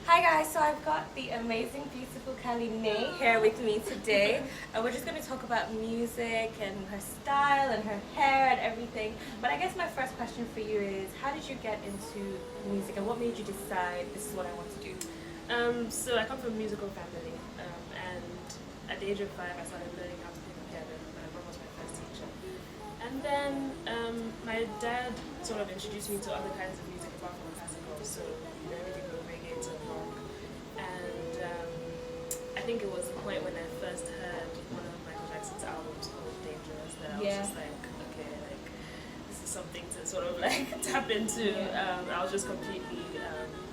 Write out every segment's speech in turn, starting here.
Hi guys, so I've got the amazing, beautiful Kaliné here with me today. We're just going to talk about music and her style and her hair and everything. But I guess my first question for you is, how did you get into music and what made you decide this is what I want to do? So I come from a musical family, and at the age of 5 I started learning how to play the piano. My mom was my first teacher. And then my dad sort of introduced me to other kinds of music apart from classical, so everything from reggae to rock. And I think it was the point when I first heard one of Michael Jackson's albums called Dangerous that I was just like, okay, like this is something to sort of like tap into. I was just completely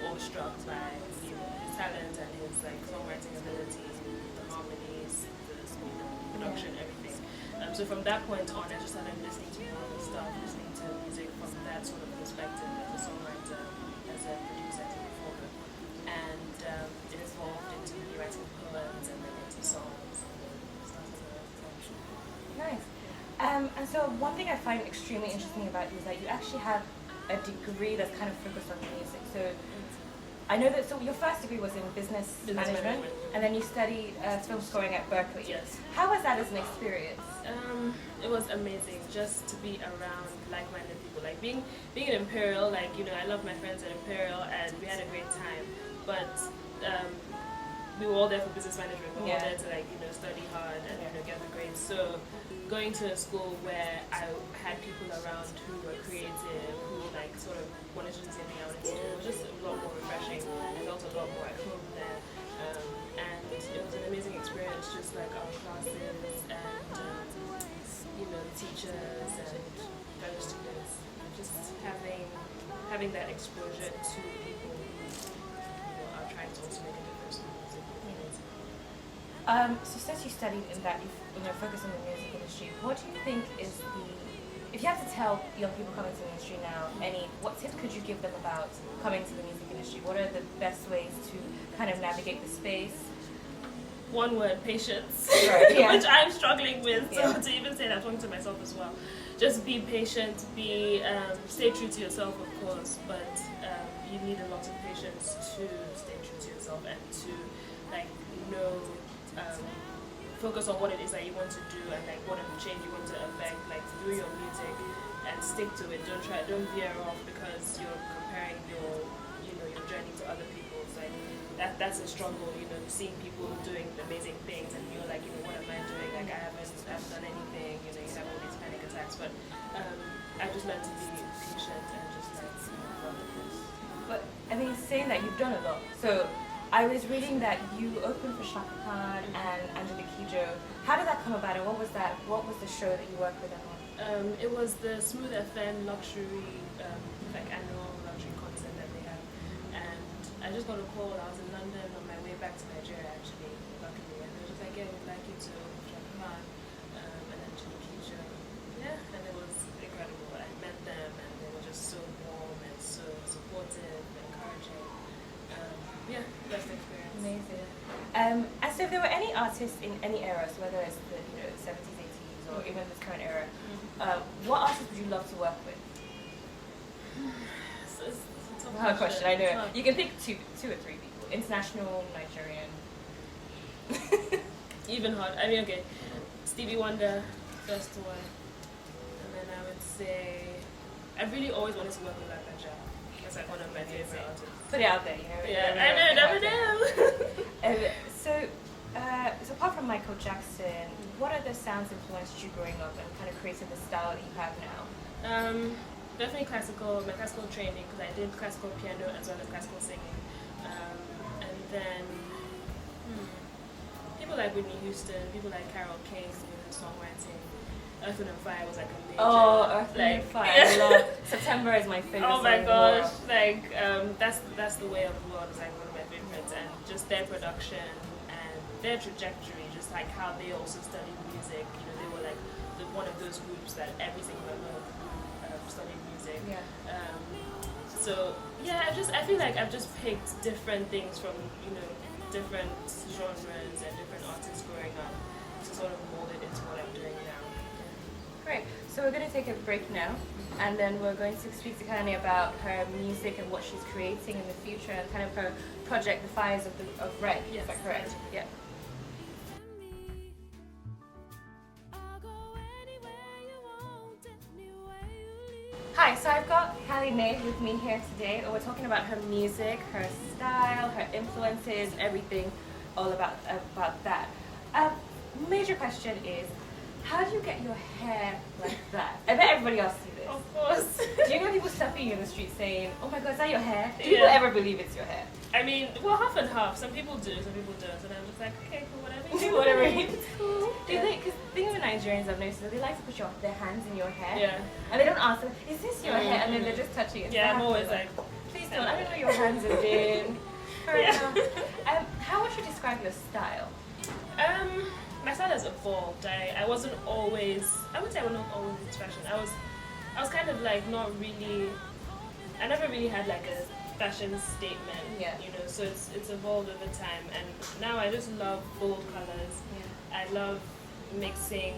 awestruck by his talent and his like songwriting ability, the harmonies, the production, everything. So from that point on, I just started listening to more of his stuff, listening to music from that sort of perspective as a songwriter, as a producer, as a performer, and it evolved into me writing poems and then into songs. Nice. And so one thing I find extremely interesting about you is that you actually have a degree that's kind of focused on music. So I know that, so your first degree was in business management, and then you studied film scoring at Berkeley. Yes. How was that as an experience? It was amazing just to be around like-minded people. Like being at Imperial, like, you know, I love my friends at Imperial and we had a great time. But we were all there for business management. We were all there to like, you know, study hard and you know, get the grades. So going to a school where I had people around who were creative, who like sort of wanted to do something I wanted to do, it was just a lot more refreshing. I felt a lot more at home there. And it was an amazing experience, just like our classes and you know, teachers and fellow students, just having that exposure to people who, you know, are trying to also make a difference in the music community. So since you studied in that, you know, focus on the music industry, what do you think is if you have to tell young people coming to the industry now, what tips could you give them about coming to the music industry? What are the best ways to kind of navigate the space? One word, patience, right, which I'm struggling with, so to even say that, I'm talking to myself as well. Just be patient, stay true to yourself, of course, but you need a lot of patience to stay true to yourself and to like know, focus on what it is that you want to do and like what change you want to affect, like through your music, and stick to it. Don't veer off because you're comparing your journey to other people's. Like that's a struggle, you know, seeing people doing amazing things and you're like, you know, what am I doing? Like I haven't done anything, you know, you have all these panic attacks. But I just learned to be patient and just like follow this. But I mean, saying that you've done a lot. So I was reading that you opened for Shaka Khan and Angelique Kidjo. How did that come about, and what was the show that you worked with them on? It was the Smooth FM luxury, like annual luxury concert that they have, and I just got a call. I was in London on my way back to Nigeria actually, luckily, and they were just like, yeah, we'd like you to Shaka Khan and Angelique Kidjo. Yeah, and it was incredible. I met them and they were just so warm and so supportive, encouraging. Yeah, best experience. Amazing. And so if there were any artists in any era, so whether it's the 70s, 80s, or even this current era, what artists would you love to work with? It's a tough Hard question, I know. Tough. You can pick two or three people. International, Nigerian. Even hard. I mean, okay, Stevie Wonder, first one, and then I would say I really always wanted to work with Black Ninja. That's like one of my favorite artists. Put it out there, you know. Yeah, I know, never know. So apart from Michael Jackson, what other sounds influenced you growing up and kind of created the style that you have now? Definitely classical, my classical training, because I did classical piano as well as classical singing. And then people like Whitney Houston, people like Carole King, songwriting. Earth, Wind and Fire was like a major. Oh, Earth, Wind and Fire. I love September is my favorite. Oh my gosh, like that's the way of the world is like one of my favorites, and just their production and their trajectory, just like how they also studied music. You know, they were like one of those groups that every single member studied music. Yeah. So yeah, I feel like I've just picked different things from, you know, different genres and different artists growing up to sort of mold it into what I'm doing now. Great. So we're going to take a break now, and then we're going to speak to Kaliné about her music and what she's creating in the future, and kind of her project, The Fires of Red. Yes. Is that correct? Yeah. Hi, so I've got Kaliné with me here today, and we're talking about her music, her style, her influences, everything, all about that. Major question is, how do you get your hair like that? I bet everybody else sees this. Of course. Do you know people stopping you in the street saying, "Oh my God, is that your hair?" Do people ever believe it's your hair? I mean, well, half and half. Some people do, some people don't. And I'm just like, okay, cool, whatever. Do whatever. It's cool. Because the thing with Nigerians I've noticed is they like to put their hands in your hair. Yeah. And they don't ask them, "Is this your hair?" And then they're just touching it. Yeah, I'm always like, please don't. I don't know your hands have been. Fair enough. How would you describe your style? My style has evolved. I wasn't always, I would say I was not always into fashion. I was kind of like not really, I never really had like a fashion statement, you know, so it's evolved over time, and now I just love bold colors. I love mixing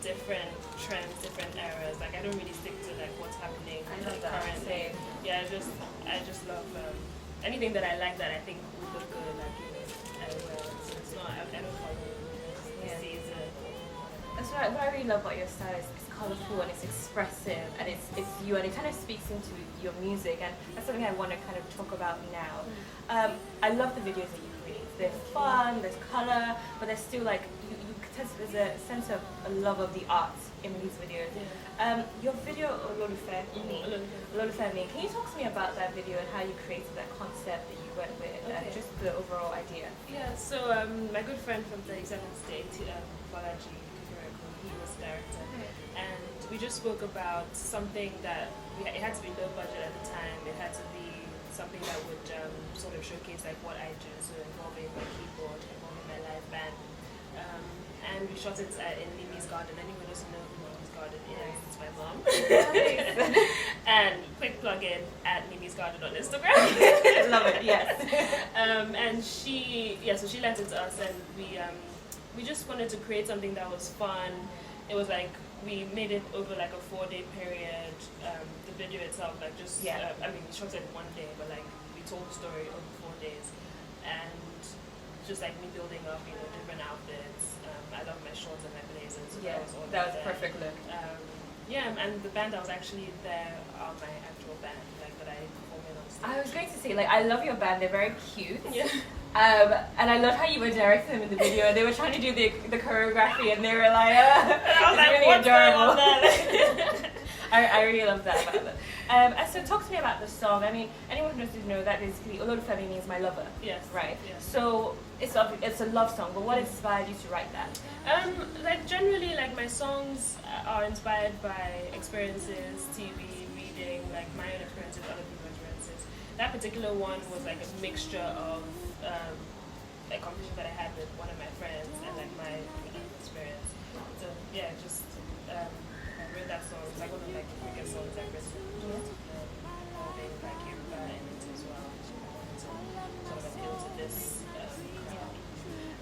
different trends, different eras. Like I don't really stick to like what's happening currently. Yeah, I just love anything that I like that I think would look good, like, you know, I wear. So it's not, I don't follow the season. That's what I really love about your style is it's colourful and it's expressive and it's you, and it kind of speaks into your music, and that's something I want to kind of talk about now. I love the videos that you create. They're fun, there's colour, but there's still like, there's a sense of a love of the art in these videos. Your video, Ololufe Me, can you talk to me about that video and how you created that concept that you went with and just the overall idea? Yeah, so my good friend from 37th State, Balaji, he was the director, and we just spoke about something that it had to be low budget at the time. It had to be something that would sort of showcase like what I do, so involving my keyboard, involving my live band. And we shot it in Mimi's garden. Anyone doesn't know who Mimi's garden is, it's my mom. And quick plug-in at Mimi's garden on Instagram. Love it, yes. And she lent it to us, and we just wanted to create something that was fun. It was like, we made it over like a 4-day period. The video itself, like just, I mean, we shot it in 1 day, but like we told the story over 4 days. And just like me building up, you know, different outfits. I love my shorts and my blazers. So that was a perfect look. And the band that was actually there are my actual band, like that I perform in on stage. I was going to say, like, I love your band. They're very cute. Yeah. And I love how you were directing them in the video. And they were trying to do the choreography, and they were like, I was like, really what's adorable. going on there? I really love that about them. And so talk to me about the song. I mean, anyone who doesn't know that basically Ololufe Me means my lover. Yes. Right. Yes. So it's a love song, but what inspired you to write that? Like generally, like my songs are inspired by experiences, TV, reading, like my own experiences, other people's experiences. That particular one was like a mixture of a conversation that I had with one of my friends and like my experience. So yeah, just I wrote that song. It's like one of like the biggest songs I've written. Involving like Yoruba in it as well. So I wanted to sort of appeal to this.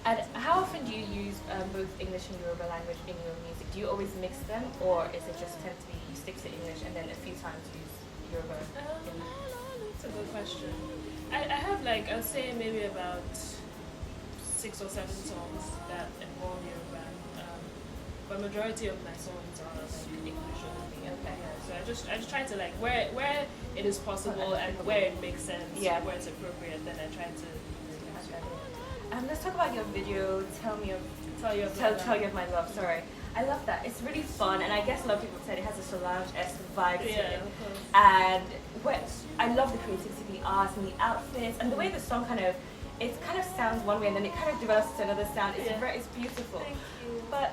And how often do you use both English and Yoruba language in your music? Do you always mix them, or is it just tend to be you stick to English and then a few times use Yoruba? That's a good question. I have like, I'll say maybe about 6 or 7 songs that involve Yoruba, but majority of my songs are like English only. Okay. Yeah, so I just try to like where it is possible and where it makes sense, where it's appropriate, then I try to. Let's talk about your video. Tell you of my love. Sorry, I love that. It's really fun, and I guess a lot of people said it has a Solange-esque vibe to it. Of course. And I love the creativity, the art, and the outfits, and the way the song kind of sounds one way, and then it kind of develops to another sound. It's beautiful. Thank you. But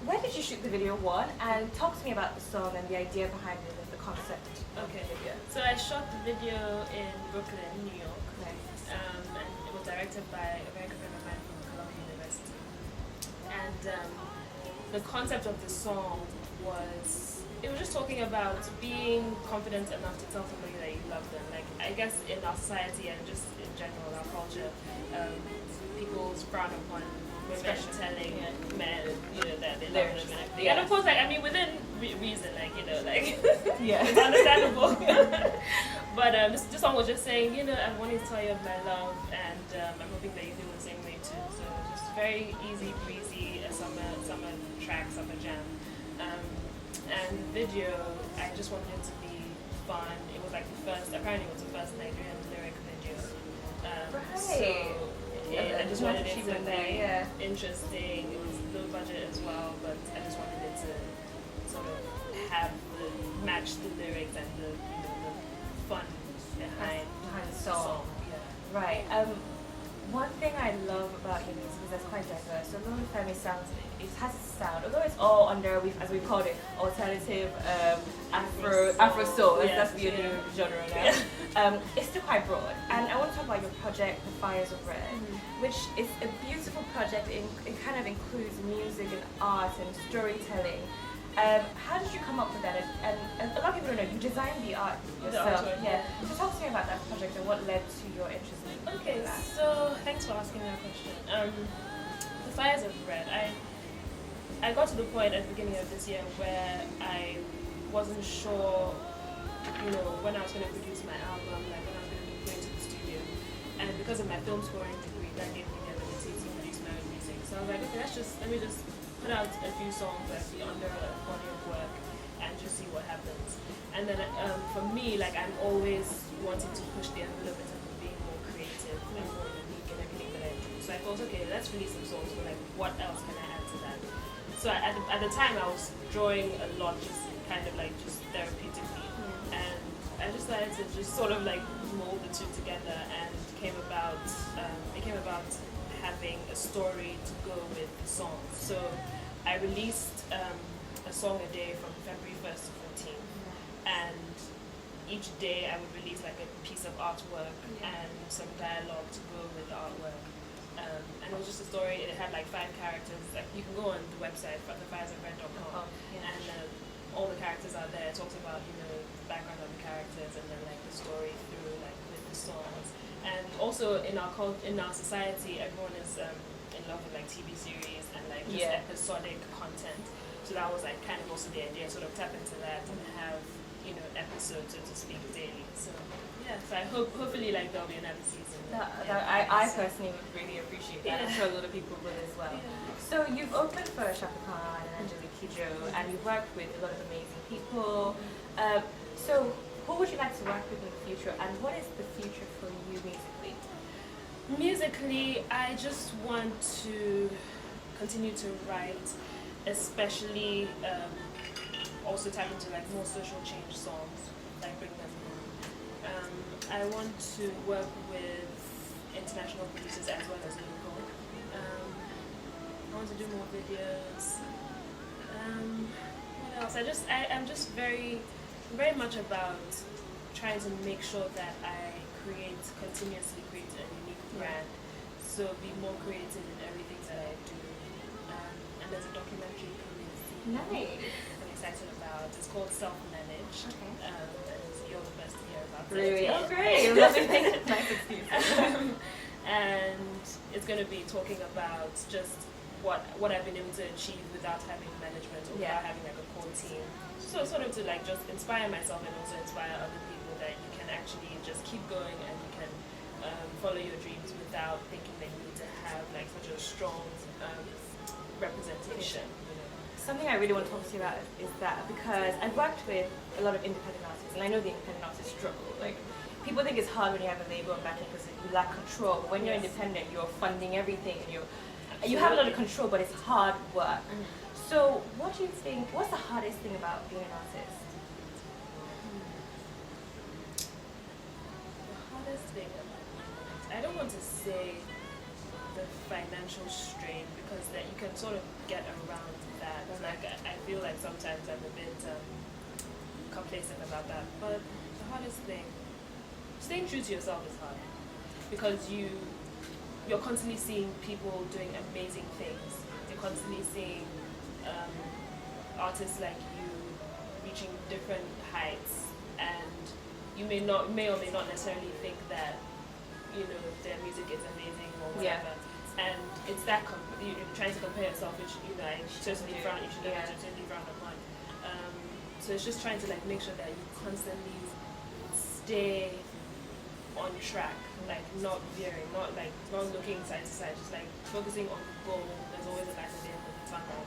where did you shoot the video? One, and talk to me about the song and the idea behind it and the concept. Okay. So I shot the video in Brooklyn, New York. Nice. And it was directed by a very good friend of mine from Columbia University. And the concept of the song was, it was just talking about being confident enough to tell somebody that you love them. Like, I guess in our society and just in general, our culture, people frown upon women telling men, you know, that they love them and everything. Yeah. And of course, like, I mean, within reason, like, you know, like, yeah, it's understandable. But this song was just saying, you know, I wanted to tell you of my love, and I'm hoping that you feel the same way too. So just very easy breezy, a summer track, summer jam. And the video, I just wanted it to be fun. It was like apparently it was the first Nigerian lyric video. Right. So I just wanted it to achievement be there, interesting. It was low budget as well, but I just wanted it to sort of match the lyrics and the fun behind the song. Yeah. Right. One thing I love about your music is that's quite diverse. So Lulu Femi sounds, it has a sound, although it's all under, as we called it, alternative afro-soul. That's the new genre now. Yeah. It's still quite broad. And I want to talk about your project, The Fires of Red, which is a beautiful project. It kind of includes music and art and storytelling. How did you come up with that? And a lot of people don't know, you designed the art yourself. So talk to me about that project and what led to your interest in that. Okay, so thanks for asking that question. The Fires of Red, I got to the point at the beginning of this year where I wasn't sure, you know, when I was going to produce my album, like when I was going to be going to the studio. And because of my film scoring degree, that gave me the ability to produce my own music. So I was like, okay, let me just put out a few songs actually under a body of work and just see what happens. And then for me, like, I'm always wanting to push the envelope in terms of being more creative and more unique in everything that I do. So I thought, okay, let's release some songs, but like, what else can I add to that? So at the time, I was drawing a lot, just kind of like just therapeutically, and I just started to just sort of like mold the two together, and it came about having a story to go with the songs. So I released a song a day from February 1st to 14th, and each day I would release like a piece of artwork and some dialogue to go with the artwork. And it was just a story. It had like 5 characters. Like, you can go on the website, thefiresofred.com, and all the characters are there. It talks about, you know, the background of the characters and then like the story through like with the songs. And also in our society, everyone is in love with like TV series and like just episodic content. So that was like kind of also the idea, sort of tap into that and have, you know, episodes, so to speak, daily. So yeah, so I hopefully like there'll be another season. I personally would really appreciate that. I'm sure a lot of people will as well. So you've opened for Shaka Khan and Angelique Kidjo, and you've worked with a lot of amazing people. So who would you like to work with in the future, and what is the future for you musically? Musically, I just want to continue to write, especially also tap into like more social change songs, like bring them home. I want to work with international producers as well as local. I want to do more videos. What else? I'm just very much about trying to make sure that I continuously create a unique brand. So be more creative in everything that I do. And there's a documentary coming. Nice. I'm excited about. It's called Self-Managed. Okay. And you're the first to hear about it. Really? Oh, great. Love it. Nice excuse. And it's going to be talking about just what I've been able to achieve without having management or without having like a core team. So sort of to like just inspire myself and also inspire other people that you can actually just keep going and you can follow your dreams without thinking that you need to have like such a strong representation. Something I really want to talk to you about is that, because I've worked with a lot of independent artists, and I know the independent artists struggle. Like, people think it's hard when you have a label and backing because you lack control. But when you're independent, you're funding everything, and you have a lot of control, but it's hard work. So, what do you think? What's the hardest thing about being an artist? The hardest thing about I don't want to say the financial strain, because that you can sort of get around that. Like, I feel like sometimes I'm a bit complacent about that. But the hardest thing, staying true to yourself is hard, because you're constantly seeing people doing amazing things. You're constantly seeing artists like you reaching different heights, and you may or may not necessarily think that, you know, their music is amazing or whatever. and it's that you're trying to compare yourself, which I totally frown. You should never totally frown upon. So it's just trying to like make sure that you constantly stay on track, like not veering, not looking side to side, just like focusing on the goal. There's always a light at the end of the tunnel.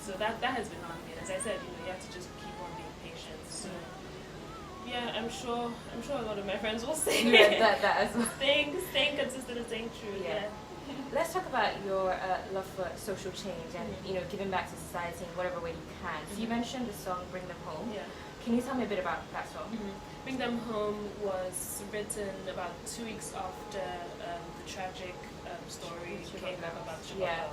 So that has been hard. And as I said, you have to just keep on being patient. So yeah, I'm sure a lot of my friends will say that as well. Staying consistent and staying true. Yeah. Let's talk about your love for social change and giving back to society in whatever way you can. So you mentioned the song "Bring Them Home." Yeah. Can you tell me a bit about that song? "Bring Them Home" was written about 2 weeks after the tragic story came up about Chicago.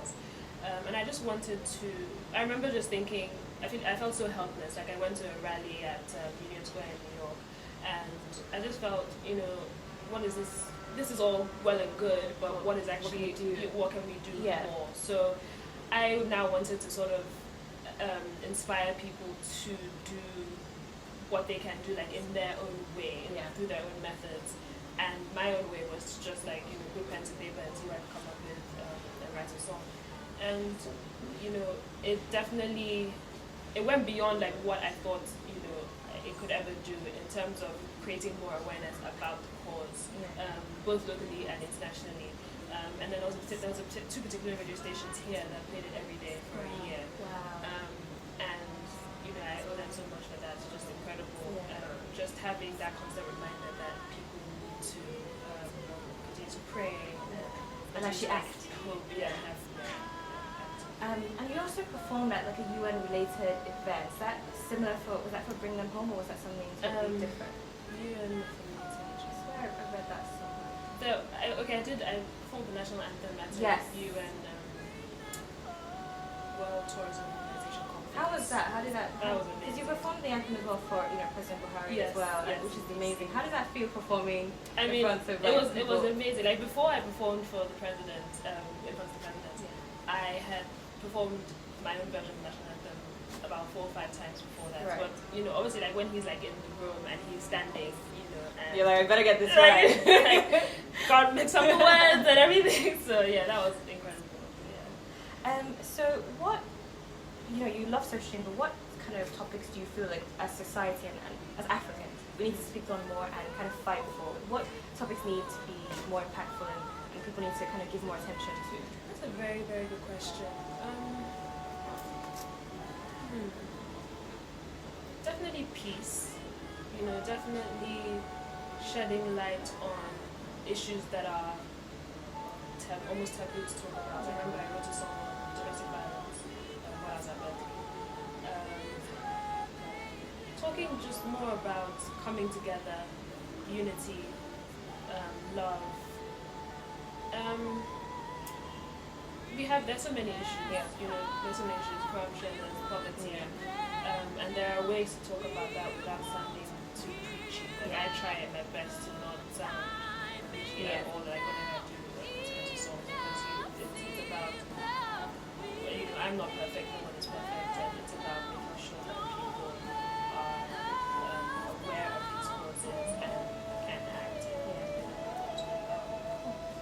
And I just wanted to. I remember just thinking. I felt so helpless. Like I went to a rally at Union Square in New York, and I just felt, what is this? This is all well and good, but what is actually what can we do more? So I now wanted to sort of inspire people to do what they can do, like in their own way, through their own methods. And my own way was to just like put pen to paper and see what I could come up with and write a song. And it definitely went beyond like what I thought it could ever do in terms of creating more awareness about the cause, both locally and internationally. And then there was two particular radio stations here that played it every day for a year. Wow. And I owe them so much for that. It's just incredible. Just having that constant reminder that people need to continue to pray and actually act. Hope, and you also performed at like a UN-related event. Is that similar was that for Bring Them Home, or was that something totally different? UN. I swear I read that somewhere. I performed the national anthem at the UN World Tourism Organization conference. How was that? How did that? That was amazing. Because you performed the anthem as well for President Buhari as well, which is amazing. How did that feel performing in front of it was amazing. Like before I performed for the president, in front of the president, I had performed my own version of the national anthem about 4 or 5 times before that. Right. But obviously, like when he's like in the room and he's standing, and you're like, I better get this right. Can't mix up the words and everything. So yeah, that was incredible. Yeah. So what you love social change, but what kind of topics do you feel like as society and as Africans we need to speak on more and kind of fight for? What topics need to be more impactful and people need to kind of give more attention to? That's a very, very good question. Definitely peace. Definitely shedding light on issues that are almost taboo to talk about. I remember I wrote a song on domestic violence while I was at Berkeley. Talking just more about coming together, unity, love. There's so many issues. There's so many issues: corruption, there's poverty, and there are ways to talk about that without sounding too preachy. Like I try my best to not sound preachy or like whenever I do instrumental songs, because it's about I'm not perfect, no one is perfect, and it's about making sure that people are aware of these causes and can act.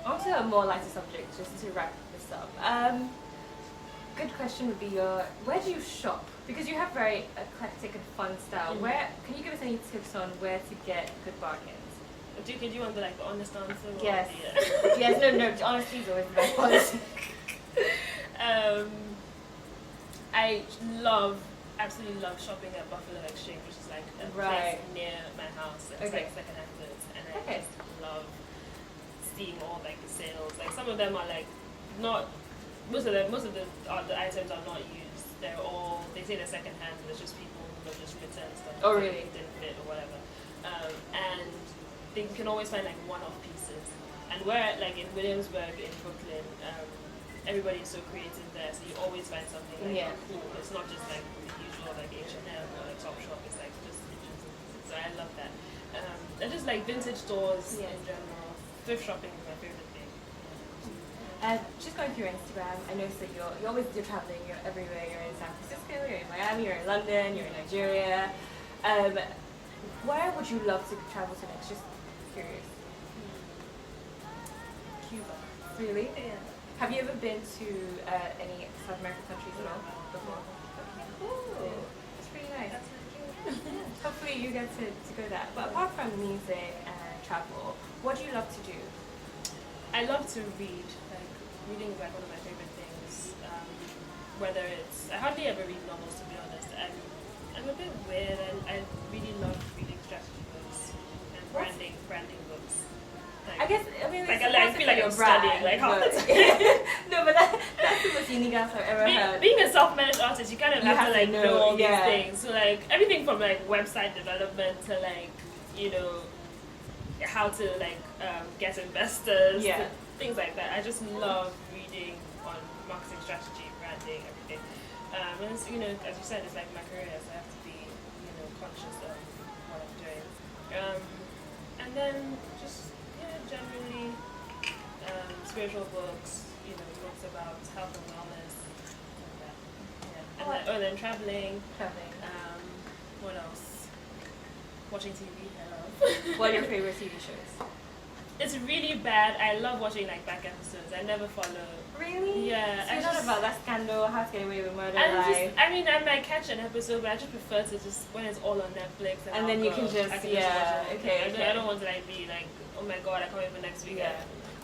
On to a more lighter subject, just to wrap this up. Good question would be where do you shop? Because you have very eclectic and fun style. Where can you give us any tips on where to get good bargains? Do you want the honest answer? Yes. Yes. No. Honesty is always the best policy. I absolutely love shopping at Buffalo Exchange, which is like a place near my house. It's like second-hand goods, and I just love seeing all like the sales. Like some of them are like not. Most of the items are not used. They say they're second-hand, and it's just people who have just returned stuff. Oh really? Didn't fit or whatever. And you can always find like one-off pieces. And we're like in Williamsburg in Brooklyn. Everybody's so creative there, so you always find something like cool. It's not just like the usual like H&M or like Topshop. It's like just interesting. So I love that. And just like vintage stores in general. Thrift shopping is my favorite thing. Just going through your Instagram, I noticed that you're traveling. You're everywhere. You're in San Francisco. You're in Miami. You're in London. You're in Nigeria. Where would you love to travel to next? Just curious. Cuba. Really? Yeah. Have you ever been to any South American countries at all before? Okay, cool. That's really nice. That's really cute. Hopefully you get to go there. But apart from music and travel, what do you love to do? I love to read. Like, reading is like one of my favorite things. Whether it's, I hardly ever read novels, to be honest. I'm a bit weird. I really love reading strategy books and branding books. I guess, I mean, Like, it's I feel like your I'm studying, like, half the No, but that's the most unique answer I've ever heard. Being a self-managed artist, you kind of have to like know all these yeah. things. So like everything from like website development to like, you know, how to like get investors, Yeah. to things like that. I just love reading on marketing strategy, branding, everything. And it's, you know, as you said, it's like my career, so I have to be, you know, conscious of what I'm doing. And then just, yeah, generally spiritual books, you know, books about health and wellness, like that. Yeah. And then traveling. Traveling. What else? Watching TV. What are your favorite TV shows? It's really bad. I love watching like back episodes. I never follow. Really? Yeah. So you're not about that scandal, how to get away with murder, I mean, I might catch an episode, but I just prefer to just when it's all on Netflix. And then you can just, watch it. okay. I don't want to like be like, oh my god, I can't wait for next week. Yeah.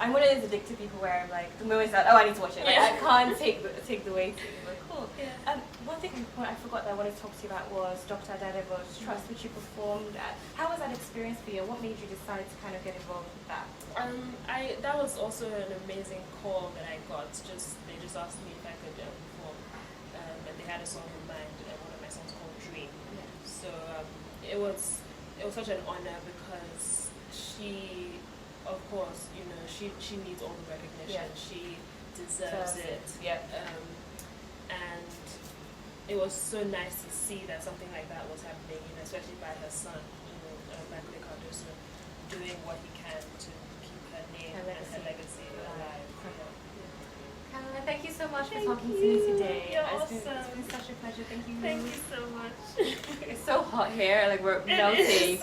I'm one of those addicted people where I'm like, the moment that, I need to watch it. Like, Yeah. I can't take the waiting. But cool. Yeah. One thing I forgot that I wanted to talk to you about was Dr. Adadevo's Trust, which you performed at. How was that experience for you? What made you decide to kind of get involved with that? That was also an amazing call that I got. They just asked me if I could perform, and they had a song in mind. One of my songs called Dream. Yeah. So it was such an honor because she, of course, you know, she needs all the recognition. Yeah. She deserves it. Yeah. And it was so nice to see that something like that was happening, you know, especially by her son, you know, Michael Cardoso, doing what he can to keep her name and her legacy alive. Kaliné, thank you so much for Thank talking to me you. today. You're It's been awesome. such a pleasure. Thank you. Thank you so much. It's so hot here, like we're It melting. is.